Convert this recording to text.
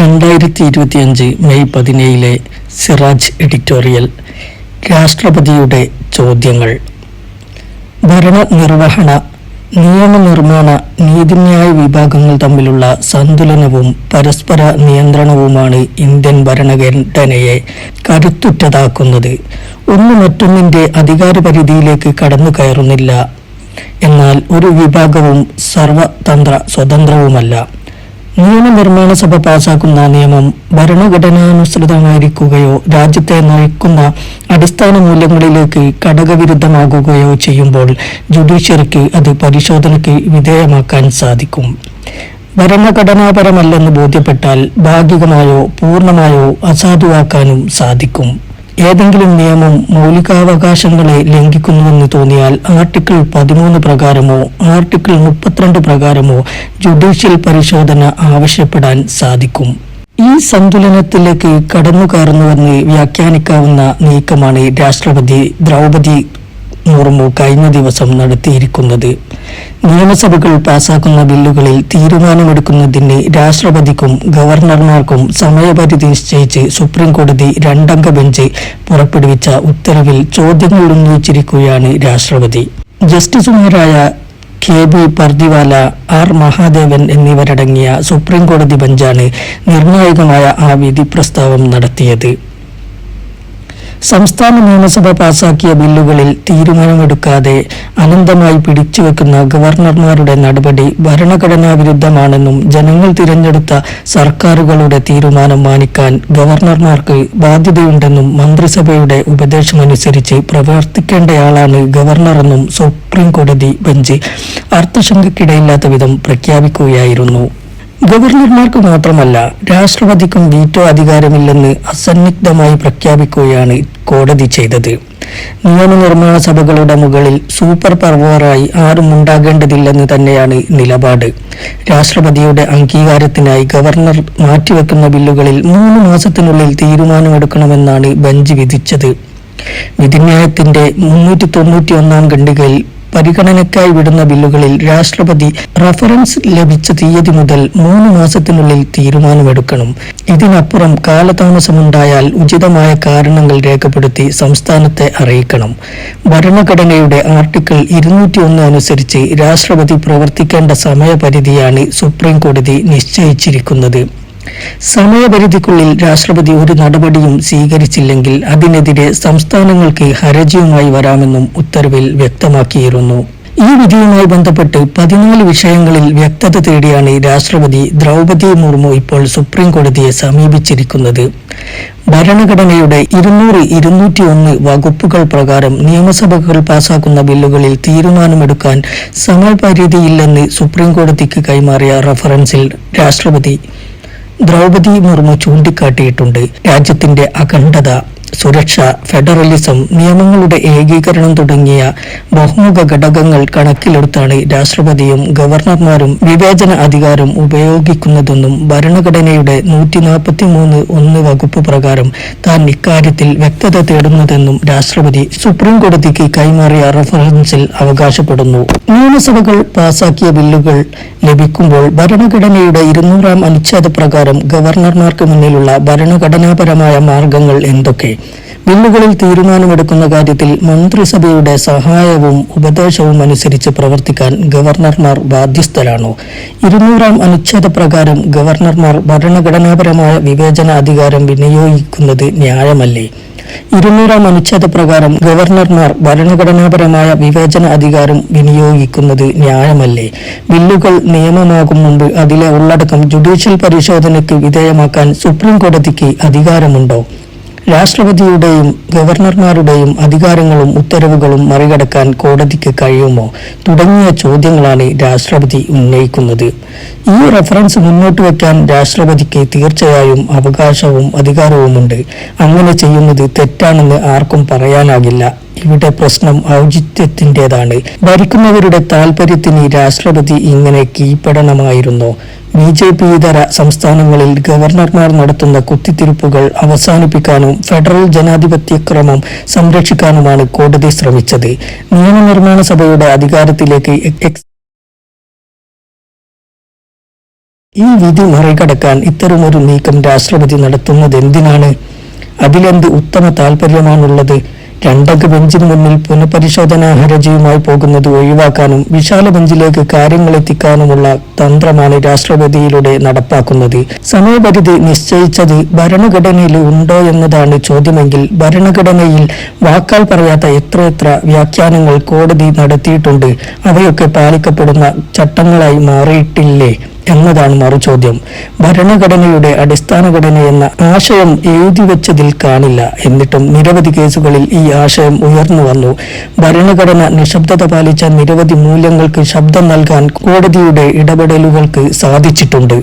2025 May 17 Siraj editorial. രാഷ്ട്രപതിയുടെ ചോദ്യങ്ങൾ. ഭരണനിർവഹണ, നിയമനിർമ്മാണ, നീതിന്യായ വിഭാഗങ്ങൾ തമ്മിലുള്ള സന്തുലനവും പരസ്പര നിയന്ത്രണവുമാണ് ഇന്ത്യൻ ഭരണഘടനയെ കരുത്തുറ്റതാക്കുന്നത്. ഒന്ന് മറ്റൊന്നിന്റെ അധികാരപരിധിയിലേക്ക് കടന്നു കയറുന്നില്ല. എന്നാൽ ഒരു വിഭാഗവും സർവതന്ത്ര സ്വതന്ത്രവുമല്ല. നിയമനിർമ്മാണ സഭ പാസാക്കുന്ന നിയമം ഭരണഘടനാനുസൃതമായിരിക്കുകയോ രാജ്യത്തെ നയിക്കുന്ന അടിസ്ഥാന മൂല്യങ്ങളിലേക്ക് ഘടകവിരുദ്ധമാകുകയോ ചെയ്യുമ്പോൾ ജുഡീഷ്യറിക്ക് അത് പരിശോധനയ്ക്ക് വിധേയമാക്കാൻ സാധിക്കും. ഭരണഘടനാപരമല്ലെന്ന് ബോധ്യപ്പെട്ടാൽ ഭാഗികമായോ പൂർണ്ണമായോ അസാധുവാക്കാനും സാധിക്കും. ഏതെങ്കിലും നിയമം മൗലികാവകാശങ്ങളെ ലംഘിക്കുന്നുവെന്ന് തോന്നിയാൽ ആർട്ടിക്കിൾ 13 പ്രകാരമോ ആർട്ടിക്കിൾ 32 പ്രകാരമോ ജുഡീഷ്യൽ പരിശോധന ആവശ്യപ്പെടാൻ സാധിക്കും. ഈ സന്തുലനത്തിലേക്ക് കടന്നുകയറുന്നുവെന്ന് വ്യാഖ്യാനിക്കാവുന്ന നീക്കമാണ് രാഷ്ട്രപതി ദ്രൗപദി മുർമു കഴിഞ്ഞ ദിവസം നടത്തിയിരിക്കുന്നത്. നിയമസഭകൾ പാസാക്കുന്ന ബില്ലുകളിൽ തീരുമാനമെടുക്കുന്നതിന് രാഷ്ട്രപതിക്കും ഗവർണർമാർക്കും സമയപരിധി നിശ്ചയിച്ച് സുപ്രീം കോടതി 2-അംഗ ബെഞ്ച് പുറപ്പെടുവിച്ച ഉത്തരവിൽ ചോദ്യങ്ങൾ ഉന്നയിച്ചിരിക്കുകയാണ് രാഷ്ട്രപതി. ജസ്റ്റിസുമാരായ KB പർദിവാല, R മഹാദേവൻ എന്നിവരടങ്ങിയ സുപ്രീം കോടതി ബെഞ്ചാണ് നിർണായകമായ ആ വിധി പ്രസ്താവം നടത്തിയത്. സംസ്ഥാന നിയമസഭ പാസാക്കിയ ബില്ലുകളിൽ തീരുമാനമെടുക്കാതെ അനന്തമായി പിടിച്ചുവെക്കുന്ന ഗവർണർമാരുടെ നടപടി ഭരണഘടനാ വിരുദ്ധമാണെന്നും ജനങ്ങൾ തിരഞ്ഞെടുത്ത സർക്കാരുകളുടെ തീരുമാനം മാനിക്കാൻ ഗവർണർമാർക്ക് ബാധ്യതയുണ്ടെന്നും മന്ത്രിസഭയുടെ ഉപദേശമനുസരിച്ച് പ്രവർത്തിക്കേണ്ടയാളാണ് ഗവർണറെന്നും സുപ്രീം കോടതി ബെഞ്ച് അർത്ഥശങ്കയ്ക്കിടയില്ലാത്ത വിധം പ്രഖ്യാപിക്കുകയായിരുന്നു. ഗവർണർമാർക്ക് മാത്രമല്ല, രാഷ്ട്രപതിക്കും വീറ്റോ അധികാരമില്ലെന്ന് അസന്നിഗ്ധമായി പ്രഖ്യാപിക്കുകയാണ് കോടതി ചെയ്തത്. നിയമനിർമ്മാണ സഭകളുടെ മുകളിൽ സൂപ്പർ പവറായി ആരും ഉണ്ടാകേണ്ടതില്ലെന്ന് തന്നെയാണ് നിലപാട്. രാഷ്ട്രപതിയുടെ അംഗീകാരത്തിനായി ഗവർണർ മാറ്റിവെക്കുന്ന ബില്ലുകളിൽ 3 മാസത്തിനുള്ളിൽ തീരുമാനമെടുക്കണമെന്നാണ് ബെഞ്ച് വിധിച്ചത്. വിധിന്യായത്തിന്റെ 391-ാം ഖണ്ഡികയിൽ പരിഗണനയ്ക്കായി വിടുന്ന ബില്ലുകളിൽ രാഷ്ട്രപതി റഫറൻസ് ലഭിച്ച തീയതി മുതൽ 3 മാസത്തിനുള്ളിൽ തീരുമാനമെടുക്കണം. ഇതിനപ്പുറം കാലതാമസമുണ്ടായാൽ ഉചിതമായ കാരണങ്ങൾ രേഖപ്പെടുത്തി സംസ്ഥാനത്തെ അറിയിക്കണം. ഭരണഘടനയുടെ ആർട്ടിക്കിൾ 201 അനുസരിച്ച് രാഷ്ട്രപതി പ്രവർത്തിക്കേണ്ട സമയപരിധിയാണ് സുപ്രീം കോടതി നിശ്ചയിച്ചിരിക്കുന്നത്. സമയപരിധിക്കുള്ളിൽ രാഷ്ട്രപതി ഒരു നടപടിയും സ്വീകരിച്ചില്ലെങ്കിൽ അതിനെതിരെ സംസ്ഥാനങ്ങൾക്ക് ഹർജിയുമായി വരാമെന്നും ഉത്തരവിൽ വ്യക്തമാക്കിയിരുന്നു. ഈ വിധിയുമായി ബന്ധപ്പെട്ട് 14 വിഷയങ്ങളിൽ വ്യക്തത തേടിയാണ് രാഷ്ട്രപതി ദ്രൗപദി മുർമു ഇപ്പോൾ സുപ്രീം കോടതിയെ സമീപിച്ചിരിക്കുന്നത്. ഭരണഘടനയുടെ 200-201 വകുപ്പുകൾ പ്രകാരം നിയമസഭകൾ പാസാക്കുന്ന ബില്ലുകളിൽ തീരുമാനമെടുക്കാൻ സമയപരിധിയില്ലെന്ന് സുപ്രീം കോടതിക്ക് കൈമാറിയ റഫറൻസിൽ രാഷ്ട്രപതി ദ്രൗപദി മുർമു ചൂണ്ടിക്കാട്ടിയിട്ടുണ്ട്. രാജ്യത്തിന്റെ അഖണ്ഡത, സുരക്ഷ, ഫെഡറലിസം, നിയമങ്ങളുടെ ഏകീകരണം തുടങ്ങിയ ബഹുമുഖ ഘടകങ്ങൾ കണക്കിലെടുത്താണ് രാഷ്ട്രപതിയും ഗവർണർമാരും വിവേചന അധികാരം ഉപയോഗിക്കുന്നതെന്നും ഭരണഘടനയുടെ 143(1) വകുപ്പ് പ്രകാരം താൻ ഇക്കാര്യത്തിൽ വ്യക്തത തേടുന്നതെന്നും രാഷ്ട്രപതി സുപ്രീം കോടതിക്ക് കൈമാറിയ റഫറൻസിൽ അവകാശപ്പെടുന്നു. നിയമസഭകൾ പാസാക്കിയ ബില്ലുകൾ ലഭിക്കുമ്പോൾ ഭരണഘടനയുടെ 200-ാം അനുച്ഛേദ പ്രകാരം ഗവർണർമാർക്ക് മുന്നിലുള്ള ഭരണഘടനാപരമായ മാർഗങ്ങൾ എന്തൊക്കെ? ബില്ലുകളിൽ തീരുമാനമെടുക്കുന്ന കാര്യത്തിൽ മന്ത്രിസഭയുടെ സഹായവും ഉപദേശവും അനുസരിച്ച് പ്രവർത്തിക്കാൻ ഗവർണർമാർ ബാധ്യസ്ഥരാണോ? 200-ാം അനുച്ഛേദ പ്രകാരം ഗവർണർമാർ ഭരണഘടനാപരമായ വിവേചന അധികാരം വിനിയോഗിക്കുന്നത് ന്യായമല്ലേ? 200-ാം അനുച്ഛേദ പ്രകാരം ഗവർണർമാർ ഭരണഘടനാപരമായ വിവേചന അധികാരം വിനിയോഗിക്കുന്നത് ന്യായമല്ലേ? ബില്ലുകൾ നിയമമാകും മുമ്പ് അതിലെ ഉള്ളടക്കം ജുഡീഷ്യൽ പരിശോധനയ്ക്ക് വിധേയമാക്കാൻ സുപ്രീം കോടതിക്ക് അധികാരമുണ്ടോ? രാഷ്ട്രപതിയുടെയും ഗവർണർമാരുടെയും അധികാരങ്ങളും ഉത്തരവുകളും മറികടക്കാൻ കോടതിക്ക് കഴിയുമോ? തുടങ്ങിയ ചോദ്യങ്ങളാണ് രാഷ്ട്രപതി ഉന്നയിക്കുന്നത്. ഈ റഫറൻസ് മുന്നോട്ട് വയ്ക്കാൻ രാഷ്ട്രപതിക്ക് തീർച്ചയായും അവകാശവും അധികാരവുമുണ്ട്. അങ്ങനെ ചെയ്യുന്നത് തെറ്റാണെന്ന് ആർക്കും പറയാനാകില്ല. ഇവിടെ പ്രശ്നം ഔചിത്യത്തിൻ്റെതാണ്. ഭരിക്കുന്നവരുടെ താൽപര്യത്തിന് രാഷ്ട്രപതി ഇങ്ങനെ കീഴ്പ്പെടണമായിരുന്നോ? BJP ഇതര സംസ്ഥാനങ്ങളിൽ ഗവർണർമാർ നടത്തുന്ന കുത്തിത്തിരിപ്പുകൾ അവസാനിപ്പിക്കാനും ഫെഡറൽ ജനാധിപത്യക്രമം സംരക്ഷിക്കാനുമാണ് കോടതി ശ്രമിച്ചത്. നിയമനിർമ്മാണ സഭയുടെ അധികാരത്തിലേക്ക് ഈ വിധി മറികടക്കാൻ ഇത്തരമൊരു നീക്കം രാഷ്ട്രപതി നടത്തുന്നത് എന്തിനാണ്? അതിലെന്ത് ഉത്തമ താൽപര്യമാണുള്ളത്? രണ്ടംഗ ബെഞ്ചിന് മുന്നിൽ പുനഃപരിശോധനാ ഹർജിയുമായി പോകുന്നത് ഒഴിവാക്കാനും വിശാല ബെഞ്ചിലേക്ക് കാര്യങ്ങൾ എത്തിക്കാനുമുള്ള തന്ത്രമാണ് രാഷ്ട്രപതിയിലൂടെ നടപ്പാക്കുന്നത്. സമയപരിധി നിശ്ചയിച്ചത് ഭരണഘടനയിൽ ഉണ്ടോ എന്നതാണ് ചോദ്യമെങ്കിൽ ഭരണഘടനയിൽ വാക്കാൽ പറയാത്ത എത്രയെത്ര വ്യാഖ്യാനങ്ങൾ കോടതി നടത്തിയിട്ടുണ്ട്. അവയൊക്കെ പാലിക്കപ്പെടുന്ന ചട്ടങ്ങളായി മാറിയിട്ടില്ലേ എന്നതാണ് മറുചോദ്യം. ഭരണഘടനയുടെ അടിസ്ഥാന ഘടന എന്ന ആശയം എഴുതിവെച്ചതിൽ കാണില്ല. എന്നിട്ടും നിരവധി കേസുകളിൽ ഈ ആശയം ഉയർന്നു വന്നു. ഭരണഘടന നിശബ്ദത പാലിച്ച നിരവധി മൂല്യങ്ങൾക്ക് ശബ്ദം നൽകാൻ കോടതിയുടെ ഇടപെടലുകൾക്ക് സാധിച്ചിട്ടുണ്ട്.